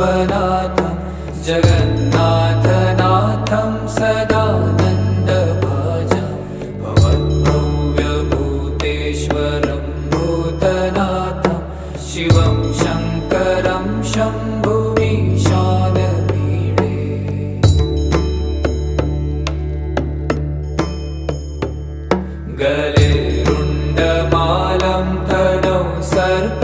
विश्वनाथं जगन्नाथनाथं सदानन्दभाजं भवद्भव्यभूतेश्वरं भूतनाथं शिवं शङ्करं शम्भुमीशानमीडे गले रुण्डमालं तनौ सर्प